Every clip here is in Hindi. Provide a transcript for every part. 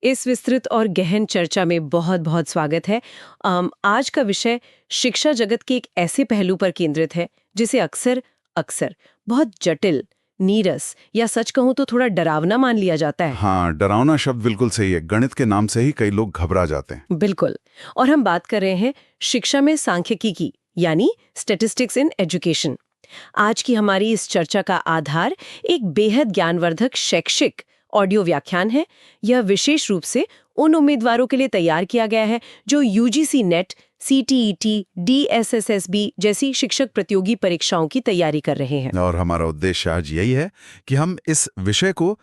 इस विस्तृत और गहन चर्चा में बहुत बहुत स्वागत है। आज का विषय शिक्षा जगत के एक ऐसे पहलू पर केंद्रित है जिसे अक्सर अक्सर बहुत जटिल, नीरस या सच कहूं तो थोड़ा डरावना मान लिया जाता है। हाँ, डरावना शब्द बिल्कुल सही है। गणित के नाम से ही कई लोग घबरा जाते हैं। बिल्कुल। और हम बात कर रहे हैं शिक्षा में सांख्यिकी की, यानी स्टैटिस्टिक्स इन एजुकेशन। आज की हमारी इस चर्चा का आधार एक बेहद ज्ञानवर्धक शैक्षिक ऑडियो व्याख्यान है। यह विशेष रूप से उन उम्मीदवारों के लिए तैयार किया गया है जो यूजीसी नेट, सीटीईटी, डीएसएसएसबी जैसी शिक्षक प्रतियोगी परीक्षाओं की तैयारी कर रहे हैं। और हमारा उद्देश्य आज यही है कि हम इस विषय को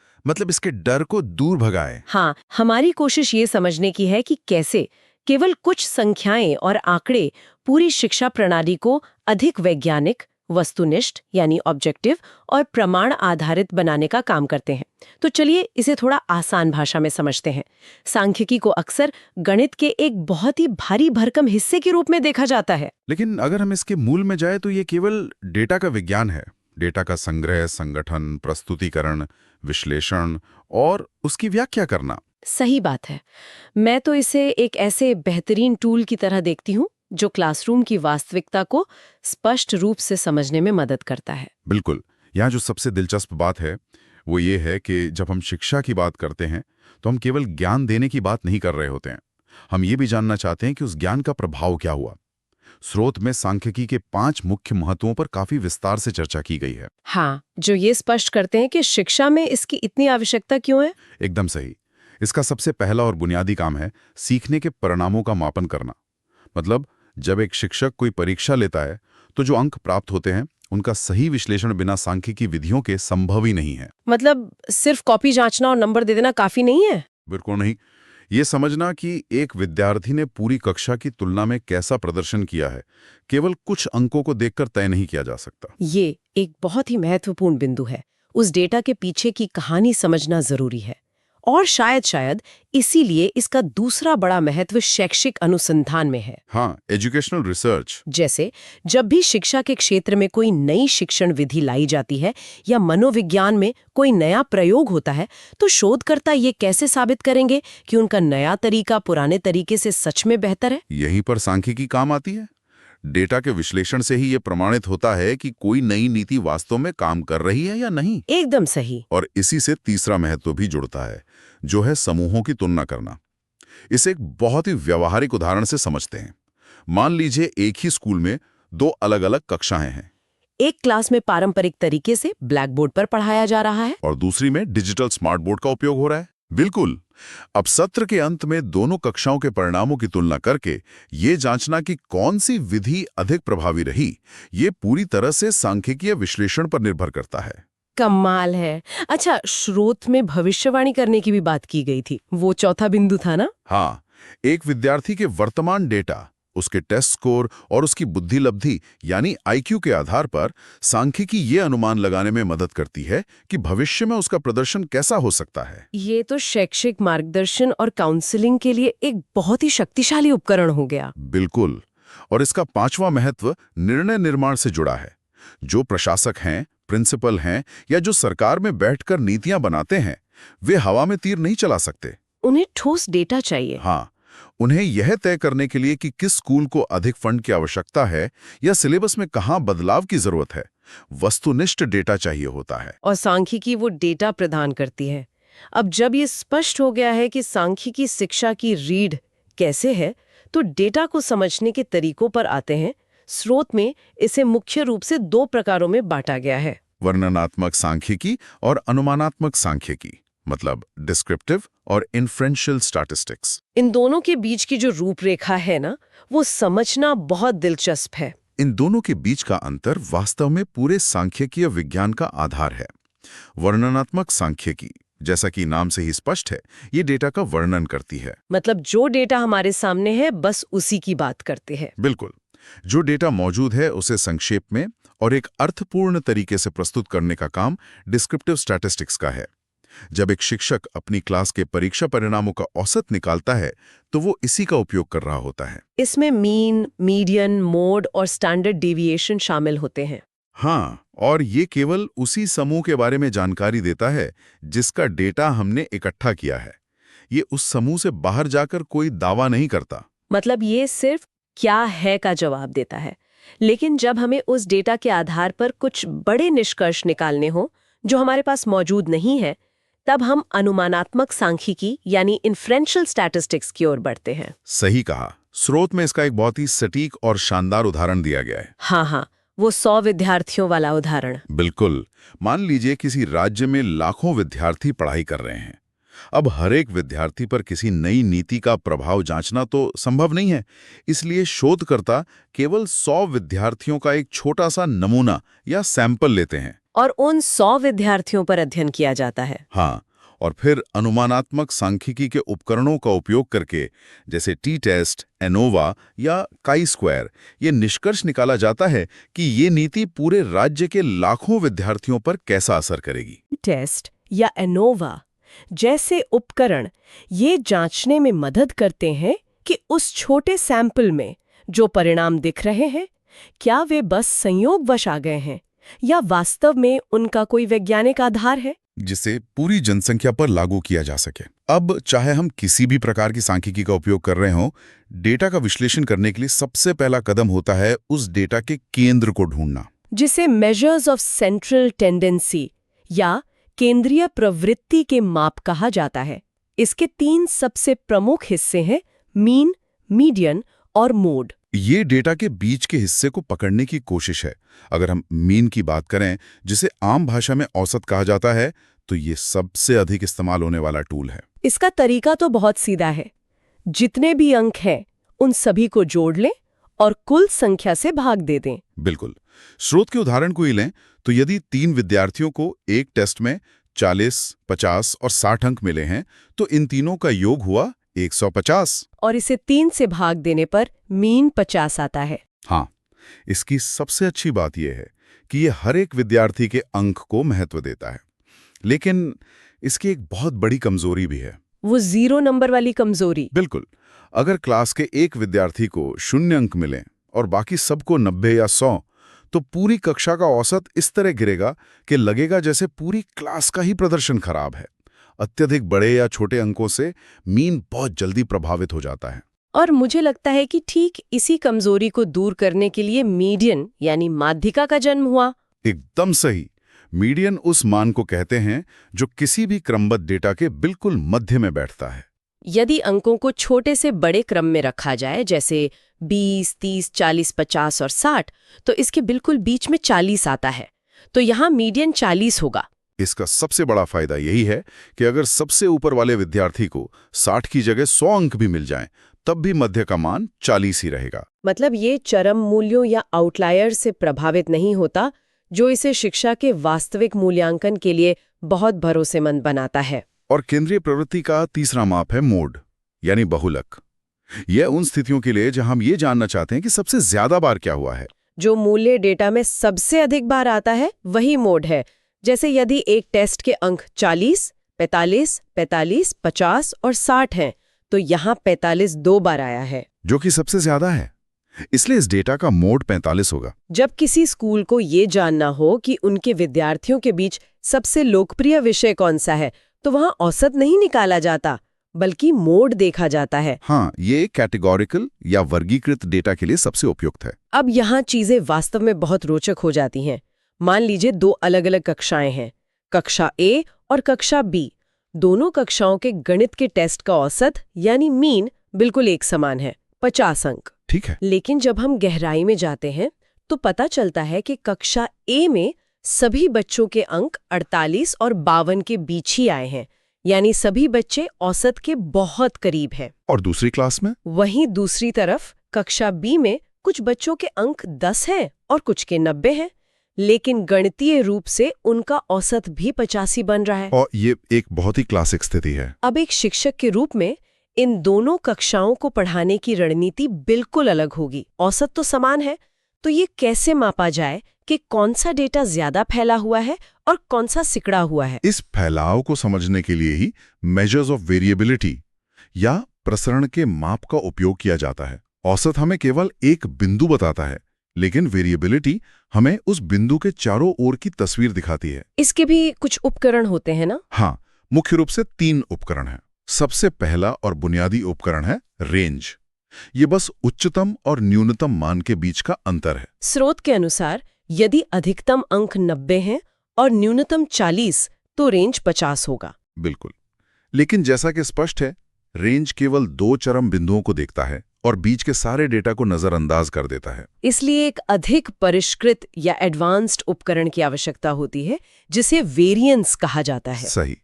इसके डर को दूर भगाएं। हाँ, हमारी कोशिश ये समझने की है कि कैसे केवल कुछ संख्याएं और आंकड़े पूरी शिक्षा प्रणाली को अधिक वैज्ञानिक, वस्तुनिष्ठ यानी ऑब्जेक्टिव और प्रमाण आधारित बनाने का काम करते हैं। तो चलिए इसे थोड़ा आसान भाषा में समझते हैं। सांख्यिकी को अक्सर गणित के एक बहुत ही भारी भरकम हिस्से के रूप में देखा जाता है। लेकिन अगर हम इसके मूल में जाए तो ये केवल डेटा का विज्ञान है। डेटा का संग्रह, संगठन, प्रस्तुतिकरण, विश्लेषण और उसकी व्याख्या करना। सही बात है। मैं तो इसे एक ऐसे बेहतरीन टूल की तरह देखती हूँ जो क्लासरूम की वास्तविकता को स्पष्ट रूप से समझने में मदद करता है। बिल्कुल। यहाँ जो सबसे दिलचस्प बात है वो ये है कि जब हम शिक्षा की बात करते हैं तो हम केवल ज्ञान देने की बात नहीं कर रहे होते हैं। हम ये भी जानना चाहते हैं कि उस ज्ञान का प्रभाव क्या हुआ। स्रोत में सांख्यिकी के 5 मुख्य महत्वों पर काफी विस्तार से चर्चा की गई है। हाँ, जो ये स्पष्ट करते हैं कि शिक्षा में इसकी इतनी आवश्यकता क्यों है। एकदम सही। इसका सबसे पहला और बुनियादी काम है सीखने के परिणामों का मापन करना। मतलब जब एक शिक्षक कोई परीक्षा लेता है तो जो अंक प्राप्त होते हैं उनका सही विश्लेषण बिना सांख्यिकी विधियों के संभव ही नहीं है। मतलब सिर्फ कॉपी जांचना और नंबर दे देना काफी नहीं है। बिल्कुल नहीं। ये समझना कि एक विद्यार्थी ने पूरी कक्षा की तुलना में कैसा प्रदर्शन किया है केवल कुछ अंकों को देखकर तय नहीं किया जा सकता। ये एक बहुत ही महत्वपूर्ण बिंदु है। उस डेटा के पीछे की कहानी समझना जरूरी है। और शायद इसीलिए इसका दूसरा बड़ा महत्व शैक्षिक अनुसंधान में है। हाँ, एजुकेशनल रिसर्च। जैसे जब भी शिक्षा के क्षेत्र में कोई नई शिक्षण विधि लाई जाती है या मनोविज्ञान में कोई नया प्रयोग होता है तो शोधकर्ता ये कैसे साबित करेंगे कि उनका नया तरीका पुराने तरीके से सच में बेहतर है। यहीं पर सांख्यिकी काम आती है। डेटा के विश्लेषण से ही ये प्रमाणित होता है कि कोई नई नीति वास्तव में काम कर रही है या नहीं। एकदम सही। और इसी से तीसरा महत्व भी जुड़ता है जो है समूहों की तुलना करना। इसे एक बहुत ही व्यावहारिक उदाहरण से समझते हैं। मान लीजिए एक ही स्कूल में 2 अलग-अलग कक्षाएं हैं। एक क्लास में पारंपरिक तरीके से ब्लैक बोर्ड पर पढ़ाया जा रहा है और दूसरी में डिजिटल स्मार्ट बोर्ड का उपयोग हो रहा है। बिल्कुल। अब सत्र के अंत में दोनों कक्षाओं के परिणामों की तुलना करके ये जांचना कि कौन सी विधि अधिक प्रभावी रही, ये पूरी तरह से सांख्यिकीय विश्लेषण पर निर्भर करता है। कमाल है। अच्छा, स्रोत में भविष्यवाणी करने की भी बात की गई थी, वो चौथा बिंदु था ना। हाँ, एक विद्यार्थी के वर्तमान डेटा, उसके टेस्ट स्कोर और उसकी बुद्धि लब्धि यानी आईक्यू के आधार पर सांख्यिकी ये अनुमान लगाने में मदद करती है कि भविष्य में उसका प्रदर्शन कैसा हो सकता है। ये तो शैक्षिक मार्गदर्शन और काउंसलिंग के लिए एक बहुत ही शक्तिशाली उपकरण हो गया। बिल्कुल। और इसका 5वां महत्व निर्णय निर्माण से जुड़ा है। जो प्रशासक हैं, प्रिंसिपल हैं या जो सरकार में बैठकर नीतियां बनाते हैं, वे हवा में तीर नहीं चला सकते। उन्हें ठोस डेटा चाहिए। हाँ, उन्हें यह तय करने के लिए कि किस स्कूल को अधिक फंड की आवश्यकता है या सिलेबस में कहां बदलाव की जरूरत है, वस्तुनिष्ठ डेटा चाहिए होता है। और सांख्यिकी वो डेटा प्रदान करती है। अब जब ये स्पष्ट हो गया है कि सांख्यिकी शिक्षा की रीढ़ कैसे है, तो डेटा को समझने के तरीकों पर आते हैं। स्रोत में इसे मुख्य रूप से 2 प्रकारों में बांटा गया है। वर्णनात्मक सांख्यिकी और अनुमानात्मक सांख्यिकी, मतलब डिस्क्रिप्टिव और इन्फ्रेंशियल स्टैटिस्टिक्स। इन दोनों के बीच की जो रूपरेखा है ना, वो समझना बहुत दिलचस्प है। इन दोनों के बीच का अंतर वास्तव में पूरे सांख्यिकीय विज्ञान का आधार है। वर्णनात्मक सांख्यिकी, जैसा कि नाम से ही स्पष्ट है, ये डेटा का वर्णन करती है। मतलब जो डेटा हमारे सामने है बस उसी की बात करते हैं। बिल्कुल। जो डेटा मौजूद है उसे संक्षेप में और एक अर्थपूर्ण तरीके से प्रस्तुत करने का काम डिस्क्रिप्टिव स्टैटिस्टिक्स का है। जब एक शिक्षक अपनी क्लास के परीक्षा परिणामों का औसत निकालता है तो वो इसी का उपयोग कर रहा होता है। इसमें मीन, मीडियन, मोड और स्टैंडर्ड डेविएशन शामिल होते हैं। हाँ, और ये केवल उसी समूह के बारे में जानकारी देता है जिसका डेटा हमने इकट्ठा किया है। ये उस समूह से बाहर जाकर कोई दावा नहीं करता। मतलब ये सिर्फ क्या है का जवाब देता है। लेकिन जब हमें उस डेटा के आधार पर कुछ बड़े निष्कर्ष निकालने हो जो हमारे पास मौजूद नहीं है, तब हम अनुमानात्मक सांख्यिकी यानी इन्फ्रेंशियल स्टैटिस्टिक्स की ओर बढ़ते हैं। सही कहा। स्रोत में इसका एक बहुत ही सटीक और शानदार उदाहरण दिया गया है। हाँ, वो 100 विद्यार्थियों वाला उदाहरण। बिल्कुल। मान लीजिए किसी राज्य में लाखों विद्यार्थी पढ़ाई कर रहे हैं। अब हर एक विद्यार्थी पर किसी नई नीति का प्रभाव जांचना तो संभव नहीं है, इसलिए शोधकर्ता केवल 100 विद्यार्थियों का एक छोटा सा नमूना या सैंपल लेते हैं और उन 100 विद्यार्थियों पर अध्ययन किया जाता है। हाँ, और फिर अनुमानात्मक सांख्यिकी के उपकरणों का उपयोग करके, जैसे टी टेस्ट, एनोवा या काई स्क्वायर, ये निष्कर्ष निकाला जाता है कि ये नीति पूरे राज्य के लाखों विद्यार्थियों पर कैसा असर करेगी। टेस्ट या एनोवा जैसे उपकरण ये जांचने में मदद करते हैं कि उस छोटे सैंपल में जो परिणाम दिख रहे हैं, क्या वे बस संयोगवश आ गए हैं या वास्तव में उनका कोई वैज्ञानिक आधार है जिसे पूरी जनसंख्या पर लागू किया जा सके। अब चाहे हम किसी भी प्रकार की सांख्यिकी का उपयोग कर रहे हों, डेटा का विश्लेषण करने के लिए सबसे पहला कदम होता है उस डेटा के केंद्र को ढूंढना, जिसे मेजर्स ऑफ सेंट्रल टेंडेंसी या केंद्रीय प्रवृत्ति के माप कहा जाता है। इसके 3 सबसे प्रमुख हिस्से हैं: मीन, मीडियन और मोड। ये डेटा के बीच के हिस्से को पकड़ने की कोशिश है। अगर हम मीन की बात करें, जिसे आम भाषा में औसत कहा जाता है, तो ये सबसे अधिक इस्तेमाल होने वाला टूल है। इसका तरीका तो बहुत सीधा है। जितने भी अंक हैं उन सभी को जोड़ लें और कुल संख्या से भाग दे दें। बिल्कुल। स्रोत के उदाहरण को ही लें तो यदि 3 विद्यार्थियों को एक टेस्ट में 40, 50 और 60 अंक मिले हैं, तो इन तीनों का योग हुआ 150। और इसे 3 से भाग देने पर मीन 50 आता है। हाँ, इसकी सबसे अच्छी बात यह है कि ये हर एक विद्यार्थी के अंक को महत्व देता है। लेकिन इसकी एक बहुत बड़ी कमजोरी भी है। वो 0 नंबर वाली कमजोरी। बिल्कुल। अगर क्लास के एक विद्यार्थी को 0 अंक मिले और बाकी सबको 90 या 100, तो पूरी कक्षा का औसत इस तरह गिरेगा कि लगेगा जैसे पूरी क्लास का ही प्रदर्शन खराब है। अत्यधिक बड़े या छोटे अंकों से मीन बहुत जल्दी प्रभावित हो जाता है। और मुझे लगता है कि ठीक इसी कमजोरी को दूर करने के लिए मीडियन यानी माध्यिका का जन्म हुआ। एकदम सही। मीडियन उस मान को कहते हैं जो किसी भी क्रमबद्ध डेटा के बिल्कुल मध्य में बैठता है। यदि अंकों को छोटे से बड़े क्रम में रखा जाए, जैसे 20, 30, 40, 50 और 60, तो इसके बिल्कुल बीच में 40 आता है। तो यहाँ मीडियन 40 होगा। इसका सबसे बड़ा फायदा यही है कि अगर सबसे ऊपर वाले विद्यार्थी को 60 की जगह 100 अंक भी मिल जाएं, तब भी मध्य का मान 40 ही रहेगा। मतलब ये चरम मूल्यों या आउटलायर से प्रभावित नहीं होता, जो इसे शिक्षा के वास्तविक मूल्यांकन के लिए बहुत भरोसेमंद बनाता है। और केंद्रीय प्रवृत्ति का तीसरा माप है मोड, यानी बहुलक। यह उन स्थितियों के लिए जहां हम ये जानना चाहते हैं कि सबसे ज्यादा बार क्या हुआ है। जो मूल्य डेटा में सबसे अधिक बार आता है वही मोड है। जैसे यदि एक टेस्ट के अंक 40, 45, 45, 50 और 60 हैं, तो यहाँ 45 2 बार आया है, जो कि सबसे ज्यादा है। इसलिए इस डेटा का मोड 45 होगा। जब किसी स्कूल को ये जानना हो कि उनके विद्यार्थियों के बीच सबसे लोकप्रिय विषय कौन सा है, तो वहाँ औसत नहीं निकाला जाता, बल्कि मोड देखा जाता है। हाँ, ये कैटेगोरिकल या वर्गीकृत डेटा के लिए सबसे उपयुक्त है। अब यहाँ चीजें वास्तव में बहुत रोचक हो जाती हैं। मान लीजिए 2 अलग-अलग कक्षाएं हैं, कक्षा ए और कक्षा बी। दोनों कक्षाओं के गणित के टेस्ट का औसत यानी मीन बिल्कुल एक समान है, 50 अंक। ठीक है। लेकिन जब हम गहराई में जाते हैं तो पता चलता है कि कक्षा ए में सभी बच्चों के अंक 48 और 52 के बीच ही आए हैं, यानी सभी बच्चे औसत के बहुत करीब हैं। और दूसरी क्लास में? वहीं दूसरी तरफ कक्षा बी में कुछ बच्चों के अंक 10 हैं और कुछ के 90 हैं, लेकिन गणितीय रूप से उनका औसत भी 85 बन रहा है। और ये एक बहुत ही क्लासिक स्थिति है। अब एक शिक्षक के रूप में इन दोनों कक्षाओं को पढ़ाने की रणनीति बिल्कुल अलग होगी। औसत तो समान है, तो ये कैसे मापा जाए कि कौन सा डेटा ज्यादा फैला हुआ है और कौन सा सिकड़ा हुआ है? इस फैलाव को समझने के लिए ही मेजर्स ऑफ वेरिएबिलिटी या प्रसरण के माप का उपयोग किया जाता है। औसत हमें केवल एक बिंदु बताता है, लेकिन वेरिएबिलिटी हमें उस बिंदु के चारों ओर की तस्वीर दिखाती है। इसके भी कुछ उपकरण होते हैं ना? हाँ, मुख्य रूप से 3 उपकरण हैं। सबसे पहला और बुनियादी उपकरण है रेंज। ये बस उच्चतम और न्यूनतम मान के बीच का अंतर है। स्रोत के अनुसार यदि अधिकतम अंक 90 हैं और न्यूनतम 40, तो रेंज 50 होगा। बिल्कुल। लेकिन जैसा कि स्पष्ट है, रेंज केवल 2 चरम बिंदुओं को देखता है और बीच के सारे डेटा को नजरअंदाज कर देता है। इसलिए एक अधिक परिष्कृत या एडवांस्ड उपकरण की आवश्यकता होती है, जिसे वेरिएंस कहा जाता है। सही।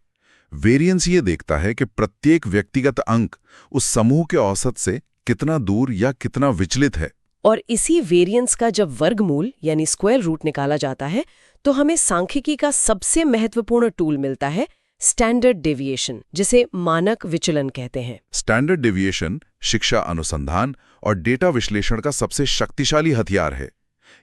वेरिएंस ये देखता है कि प्रत्येक व्यक्तिगत अंक उस समूह के औसत से कितना दूर या कितना विचलित है। और इसी वेरिएंस का जब वर्गमूल यानी स्क्वायर रूट निकाला जाता है, तो हमें सांख्यिकी का सबसे महत्वपूर्ण टूल मिलता है, स्टैंडर्ड डेविएशन, जिसे मानक विचलन कहते हैं। स्टैंडर्ड डेविएशन शिक्षा अनुसंधान और डेटा विश्लेषण का सबसे शक्तिशाली हथियार है।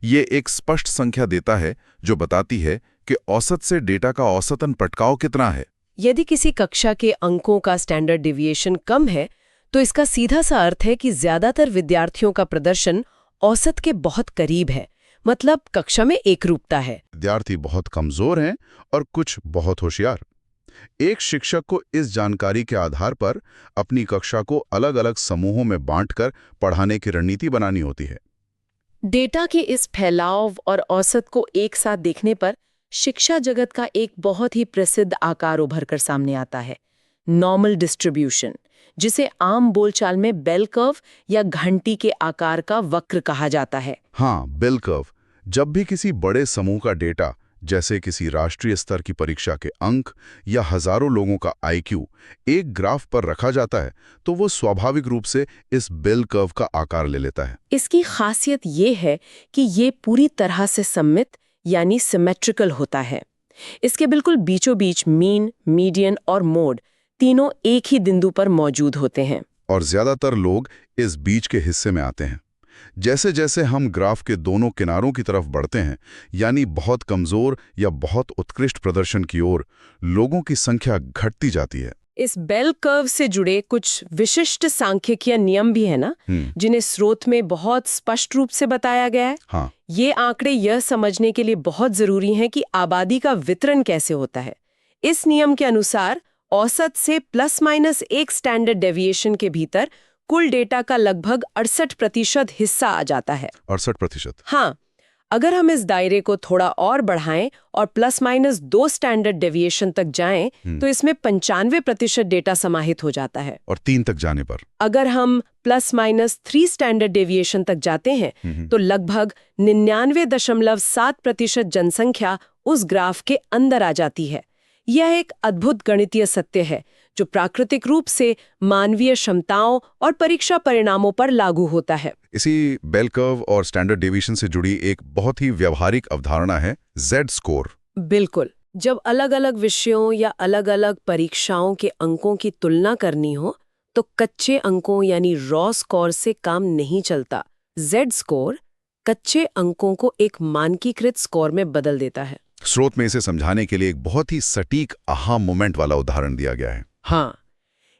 ये एक स्पष्ट संख्या देता है जो बताती है कि औसत से डेटा का औसतन पटकाव कितना है। यदि किसी कक्षा के अंकों का स्टैंडर्ड डेविएशन कम है, तो इसका सीधा सा अर्थ है कि ज्यादातर विद्यार्थियों का प्रदर्शन औसत के बहुत करीब है, मतलब कक्षा में एकरूपता है। विद्यार्थी बहुत कमजोर हैं और कुछ बहुत होशियार। एक शिक्षक को इस जानकारी के आधार पर अपनी कक्षा को अलग-अलग समूहों में बांटकर पढ़ाने की रणनीति बनानी होती है। डेटा के इस फैलाव और औसत को एक साथ देखने पर शिक्षा जगत का एक बहुत ही प्रसिद्ध आकार उभर कर सामने आता है, नॉर्मल डिस्ट्रीब्यूशन, जिसे आम बोलचाल में बेल कर्व या घंटी के आकार का वक्र कहा जाता है। हाँ, बेल कर्व। जब भी किसी बड़े समूह का डेटा, जैसे किसी राष्ट्रीय स्तर की परीक्षा के अंक या हजारों लोगों का आईक्यू एक ग्राफ पर रखा जाता है, तो वो स्वाभाविक रूप से इस बेल कर्व का आकार ले लेता है। इसकी खासियत ये है कि ये पूरी तरह से सममित यानी सिमेट्रिकल होता है। इसके बिल्कुल बीचों बीच मीन, मीडियन और मोड तीनों एक ही बिंदु पर मौजूद होते हैं। और ज्यादातर लोग इस बीच के हिस्से में आते हैं। जैसे जैसे हम ग्राफ के दोनों किनारों की तरफ बढ़ते हैं, यानी बहुत कमजोर या बहुत उत्कृष्ट प्रदर्शन की ओर, लोगों की संख्या घटती जाती है। इस बेल कर्व से जुड़े कुछ विशिष्ट सांख्यिकीय नियम भी है ना, जिन्हें स्रोत में बहुत स्पष्ट रूप से बताया गया है। हाँ। ये आंकड़े यह समझने के लिए बहुत जरूरी हैं कि आबादी का वितरण कैसे होता है। इस नियम के अनुसार औसत से ±1 स्टैंडर्ड डेविएशन के भीतर कुल डेटा का लगभग 68% हिस्सा आ जाता है। 68%? हाँ, अगर हम इस दायरे को थोड़ा और बढ़ाएं और ±2 स्टैंडर्ड डेविएशन तक जाएं, तो इसमें 95% डेटा समाहित हो जाता है। और 3 तक जाने पर? अगर हम ±3 स्टैंडर्ड डेविएशन तक जाते हैं, तो लगभग 99.7% जनसंख्या उस ग्राफ के अंदर आ जाती है। यह एक अद्भुत गणितीय सत्य है जो प्राकृतिक रूप से मानवीय क्षमताओं और परीक्षा परिणामों पर लागू होता है। इसी बेल कर्व और स्टैंडर्ड डेविएशन से जुड़ी एक बहुत ही व्यावहारिक अवधारणा है Z स्कोर। बिल्कुल। जब अलग-अलग विषयों या अलग-अलग परीक्षाओं के अंकों की तुलना करनी हो, तो कच्चे अंकों यानी रॉ स्कोर से काम नहीं चलता। Z स्कोर कच्चे अंकों को एक मानकीकृत स्कोर में बदल देता है। स्रोत में इसे समझाने के लिए एक बहुत ही सटीक आहा मोमेंट वाला उदाहरण दिया गया है। हाँ,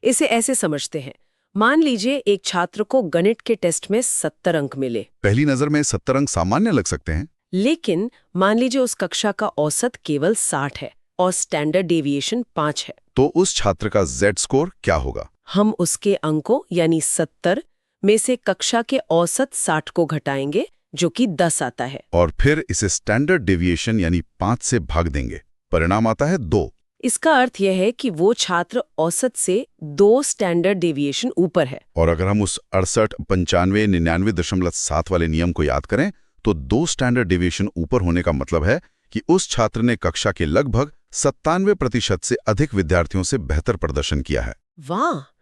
इसे ऐसे समझते हैं। मान लीजिए एक छात्र को गणित के टेस्ट में 70 अंक मिले। पहली नजर में 70 अंक सामान्य लग सकते हैं, लेकिन मान लीजिए उस कक्षा का औसत केवल 60 है और स्टैंडर्ड डेविएशन 5 है। तो उस छात्र का Z स्कोर क्या होगा? हम उसके अंकों यानी 70 में से कक्षा के औसत 60 को घटाएंगे, जो कि 10 आता है। और फिर इसे स्टैंडर्ड डेविएशन यानी 5 से भाग देंगे। परिणाम आता है 2। इसका अर्थ यह है कि वो छात्र औसत से 2 स्टैंडर्ड डेविएशन ऊपर है। और अगर हम उस 68, 95, 99.7 वाले नियम को याद करें, तो 2 स्टैंडर्ड डेविएशन ऊपर होने का मतलब है कि उस छात्र ने कक्षा के लगभग 97% से अधिक विद्यार्थियों से बेहतर प्रदर्शन किया है। वाह!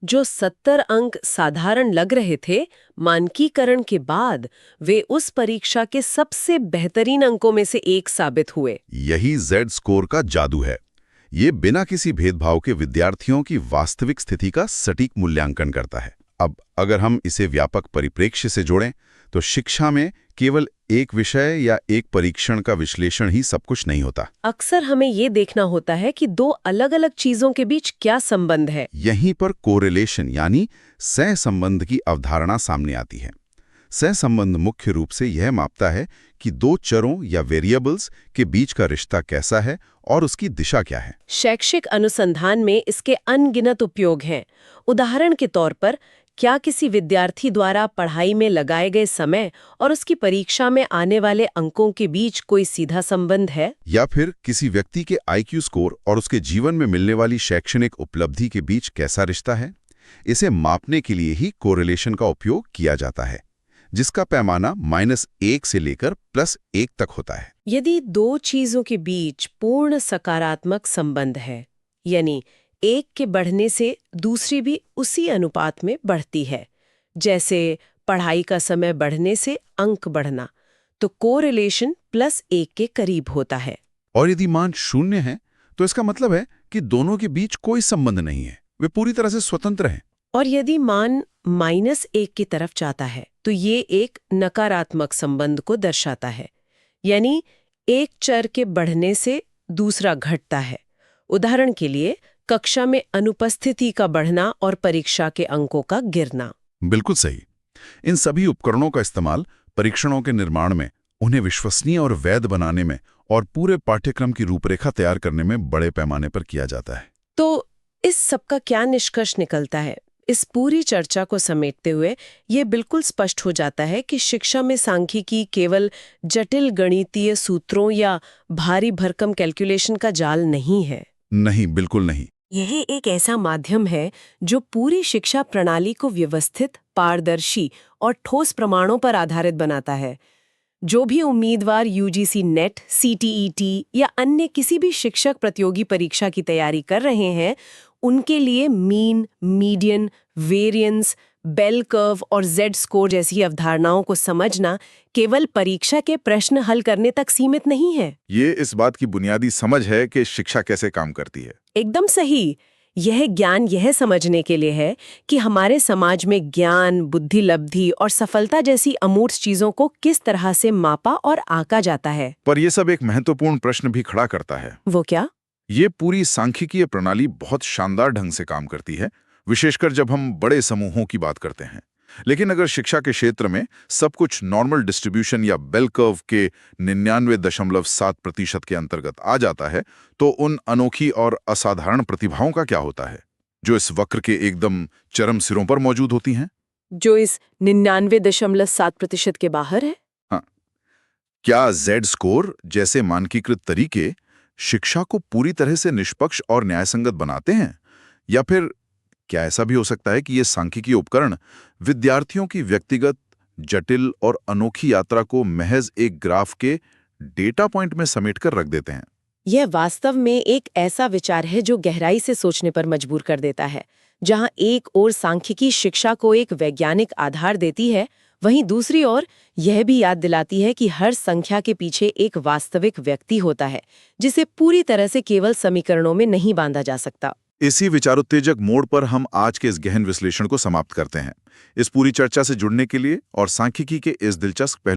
जो 70 अंक साधारण लग रहे थे, मानकीकरण के बाद वे उस परीक्षा के सबसे बेहतरीन अंकों में से एक साबित हुए। यही Z स्कोर का जादू है। ये बिना किसी भेदभाव के विद्यार्थियों की वास्तविक स्थिति का सटीक मूल्यांकन करता है। अब अगर हम इसे व्यापक परिप्रेक्ष्य से जोड़ें, तो शिक्षा में केवल एक विषय या एक परीक्षण का विश्लेषण ही सब कुछ नहीं होता। अक्सर हमें ये देखना होता है कि 2 अलग-अलग चीजों के बीच क्या संबंध है। यहीं पर कोरिलेशन यानी सहसंबंध की अवधारणा सामने आती है। सहसंबंध मुख्य रूप से यह मापता है कि दो चरों या वेरिएबल्स के बीच का रिश्ता कैसा है और उसकी दिशा क्या है। शैक्षिक अनुसंधान में इसके अनगिनत उपयोग हैं। उदाहरण के तौर पर, क्या किसी विद्यार्थी द्वारा पढ़ाई में लगाए गए समय और उसकी परीक्षा में आने वाले अंकों के बीच कोई सीधा संबंध है? या फिर किसी व्यक्ति के IQ स्कोर और उसके जीवन में मिलने वाली शैक्षणिक उपलब्धि के बीच कैसा रिश्ता है? इसे मापने के लिए ही कोरिलेशन का उपयोग किया जाता है, जिसका पैमाना -1 से लेकर +1 तक होता है। यदि दो चीजों के बीच पूर्ण सकारात्मक संबंध है, यानी एक के बढ़ने से दूसरी भी उसी अनुपात में बढ़ती है, जैसे पढ़ाई का समय बढ़ने से अंक बढ़ना, तो कोरिलेशन +1 के करीब होता है। और यदि मान 0 है तो इसका मतलब है कि दोनों के बीच कोई संबंध नहीं है, वे पूरी तरह से स्वतंत्र हैं। और यदि मान -1 की तरफ जाता है तो ये एक नकारात्मक संबंध को दर्शाता है, यानी एक चर के बढ़ने से दूसरा घटता है। उदाहरण के लिए, कक्षा में अनुपस्थिति का बढ़ना और परीक्षा के अंकों का गिरना। बिल्कुल सही। इन सभी उपकरणों का इस्तेमाल परीक्षणों के निर्माण में, उन्हें विश्वसनीय और वैध बनाने में और पूरे पाठ्यक्रम की रूपरेखा तैयार करने में बड़े पैमाने पर किया जाता है। तो इस सब का क्या निष्कर्ष निकलता है? इस पूरी चर्चा को समेटते हुए ये बिल्कुल स्पष्ट हो जाता है कि शिक्षा में सांख्यिकी केवल जटिल गणितीय सूत्रों या भारी भरकम कैलकुलेशन का जाल नहीं है। नहीं, बिल्कुल नहीं। यह एक ऐसा माध्यम है जो पूरी शिक्षा प्रणाली को व्यवस्थित, पारदर्शी और ठोस प्रमाणों पर आधारित बनाता है। जो भी उम्मीदवार UGC नेट, CTET या अन्य किसी भी शिक्षक प्रतियोगी परीक्षा की तैयारी कर रहे हैं, उनके लिए mean, median, variance, bell curve और Z स्कोर जैसी अवधारणाओं को समझना केवल परीक्षा के प्रश्न हल करने तक सीमित नहीं है। ये इस बात की बुनियादी समझ है कि शिक्षा कैसे काम करती है। एकदम सही। यह ज्ञान यह समझने के लिए है कि हमारे समाज में ज्ञान, बुद्धिलब्धि और सफलता जैसी अमूर्त चीजों को किस तरह से मापा और आंका जाता है। पर यह सब एक महत्वपूर्ण प्रश्न भी खड़ा करता है। वो क्या? ये पूरी सांख्यिकीय प्रणाली बहुत शानदार ढंग से काम करती है, विशेषकर जब हम बड़े समूहों की बात करते हैं। लेकिन अगर शिक्षा के क्षेत्र में सब कुछ नॉर्मल डिस्ट्रीब्यूशन या बेल कर्व के 99.7% के अंतर्गत आ जाता है, तो उन अनोखी और असाधारण प्रतिभाओं का क्या होता है जो इस वक्र के एकदम चरम सिरों पर मौजूद होती हैं? जो इस 99.7% के बाहर है? हाँ, क्या Z स्कोर जैसे मानकीकृत तरीके शिक्षा को पूरी तरह से निष्पक्ष और न्यायसंगत बनाते हैं? या फिर क्या ऐसा भी हो सकता है कि ये सांख्यिकीय उपकरण विद्यार्थियों की व्यक्तिगत, जटिल और अनोखी यात्रा को महज एक ग्राफ के डेटा पॉइंट में समेटकर रख देते हैं? यह वास्तव में एक ऐसा विचार है जो गहराई से सोचने पर मजबूर कर देता है। जहां एक ओर सांख्यिकी शिक्षा को एक वैज्ञानिक आधार देती है, वहीं दूसरी ओर यह भी याद दिलाती है कि हर संख्या के पीछे एक वास्तविक व्यक्ति होता है, जिसे पूरी तरह से केवल समीकरणों में नहीं बांधा जा सकता। इसी विचारोत्तेजक मोड़ पर हम आज के इस गहन विश्लेषण को समाप्त करते हैं। इस पूरी चर्चा से जुड़ने के लिए और सांख्यिकी के इस दिलचस्प